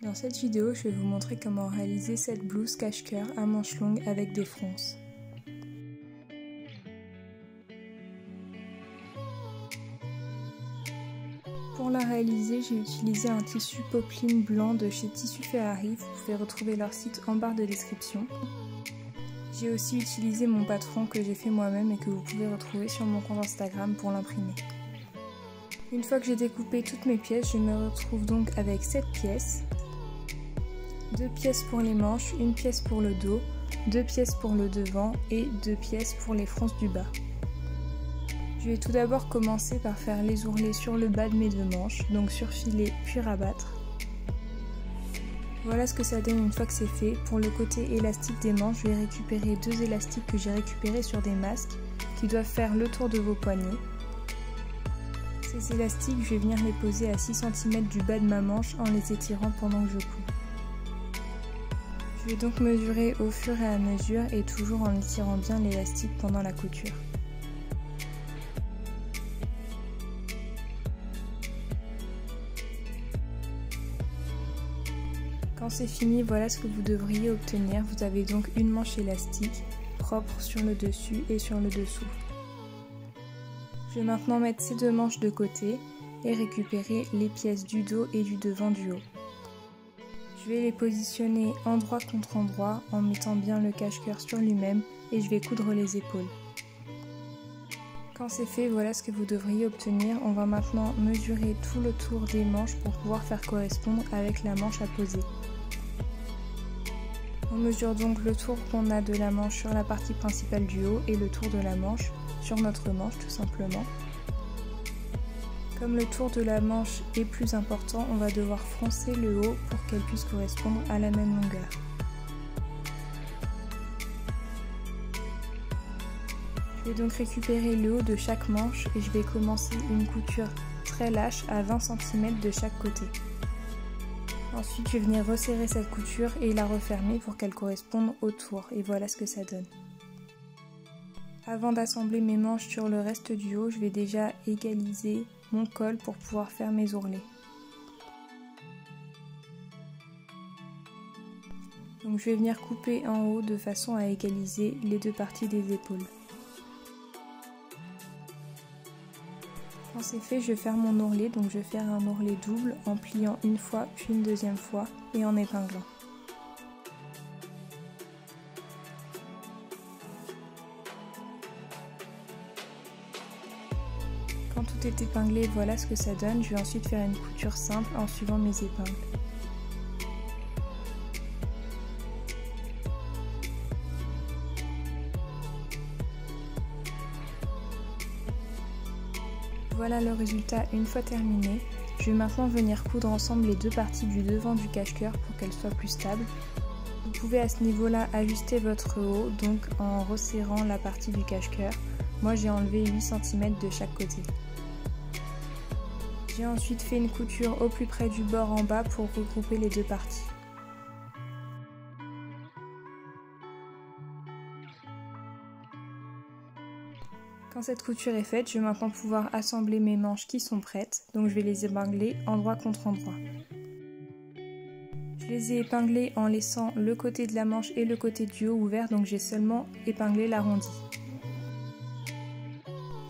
Dans cette vidéo, je vais vous montrer comment réaliser cette blouse cache-cœur à manches longues avec des fronces. Pour la réaliser, j'ai utilisé un tissu popeline blanc de chez Tissu Ferrari. Vous pouvez retrouver leur site en barre de description. J'ai aussi utilisé mon patron que j'ai fait moi-même et que vous pouvez retrouver sur mon compte Instagram pour l'imprimer. Une fois que j'ai découpé toutes mes pièces, je me retrouve donc avec 7 pièces. 2 pièces pour les manches, 1 pièce pour le dos, 2 pièces pour le devant et 2 pièces pour les fronces du bas. Je vais tout d'abord commencer par faire les ourlets sur le bas de mes 2 manches, donc surfiler puis rabattre. Voilà ce que ça donne une fois que c'est fait. Pour le côté élastique des manches, je vais récupérer 2 élastiques que j'ai récupérés sur des masques qui doivent faire le tour de vos poignets. Ces élastiques, je vais venir les poser à 6 cm du bas de ma manche en les étirant pendant que je couds. Je vais donc mesurer au fur et à mesure et toujours en étirant bien l'élastique pendant la couture. Quand c'est fini, voilà ce que vous devriez obtenir. Vous avez donc une manche élastique propre sur le dessus et sur le dessous. Je vais maintenant mettre ces 2 manches de côté et récupérer les pièces du dos et du devant du haut. Je vais les positionner endroit contre endroit en mettant bien le cache-cœur sur lui-même et je vais coudre les épaules. Quand c'est fait, voilà ce que vous devriez obtenir. On va maintenant mesurer tout le tour des manches pour pouvoir faire correspondre avec la manche à poser. On mesure donc le tour qu'on a de la manche sur la partie principale du haut et le tour de la manche sur notre manche tout simplement. Comme le tour de la manche est plus important, on va devoir froncer le haut pour qu'elle puisse correspondre à la même longueur. Je vais donc récupérer le haut de chaque manche et je vais commencer une couture très lâche à 20 cm de chaque côté. Ensuite, je vais venir resserrer cette couture et la refermer pour qu'elle corresponde au tour. Et voilà ce que ça donne. Avant d'assembler mes manches sur le reste du haut, je vais déjà égaliser mon col pour pouvoir faire mes ourlets. Donc je vais venir couper en haut de façon à égaliser les 2 parties des épaules. Quand c'est fait, je vais faire mon ourlet, donc je vais faire un ourlet double en pliant une fois puis une deuxième fois et en épinglant. Quand tout est épinglé, voilà ce que ça donne. Je vais ensuite faire une couture simple en suivant mes épingles. Voilà le résultat une fois terminé. Je vais maintenant venir coudre ensemble les 2 parties du devant du cache-cœur pour qu'elles soient plus stables. Vous pouvez à ce niveau-là ajuster votre haut, donc en resserrant la partie du cache-cœur. Moi j'ai enlevé 8 cm de chaque côté. J'ai ensuite fait une couture au plus près du bord en bas pour regrouper les 2 parties. Quand cette couture est faite, je vais maintenant pouvoir assembler mes manches qui sont prêtes, donc je vais les épingler endroit contre endroit. Je les ai épinglées en laissant le côté de la manche et le côté du haut ouvert, donc j'ai seulement épinglé l'arrondi.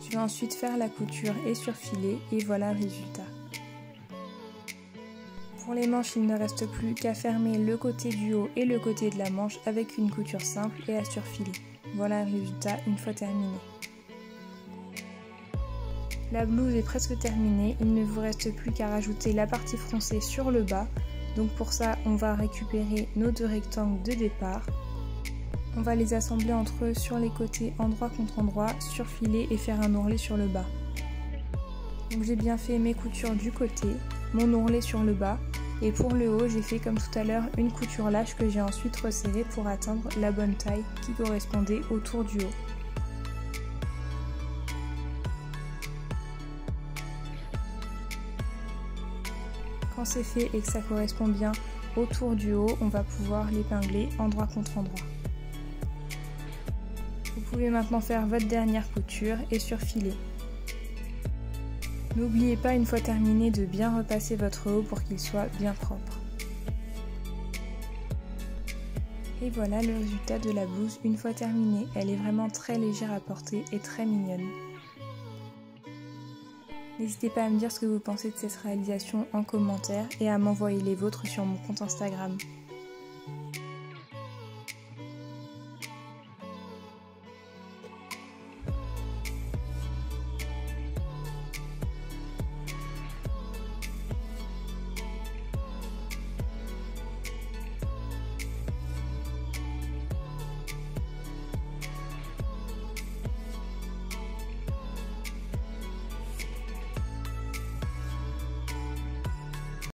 Je vais ensuite faire la couture et surfiler et voilà le résultat. Pour les manches, il ne reste plus qu'à fermer le côté du haut et le côté de la manche avec une couture simple et à surfiler. Voilà le résultat une fois terminé. La blouse est presque terminée, il ne vous reste plus qu'à rajouter la partie froncée sur le bas. Donc pour ça, on va récupérer nos 2 rectangles de départ. On va les assembler entre eux sur les côtés endroit contre endroit, surfiler et faire un ourlet sur le bas. Donc j'ai bien fait mes coutures du côté, mon ourlet sur le bas. Et pour le haut, j'ai fait comme tout à l'heure une couture lâche que j'ai ensuite resserrée pour atteindre la bonne taille qui correspondait au tour du haut. Quand c'est fait et que ça correspond bien au tour du haut, on va pouvoir l'épingler endroit contre endroit. Vous pouvez maintenant faire votre dernière couture et surfiler. N'oubliez pas une fois terminé de bien repasser votre haut pour qu'il soit bien propre. Et voilà le résultat de la blouse une fois terminée. Elle est vraiment très légère à porter et très mignonne. N'hésitez pas à me dire ce que vous pensez de cette réalisation en commentaire et à m'envoyer les vôtres sur mon compte Instagram.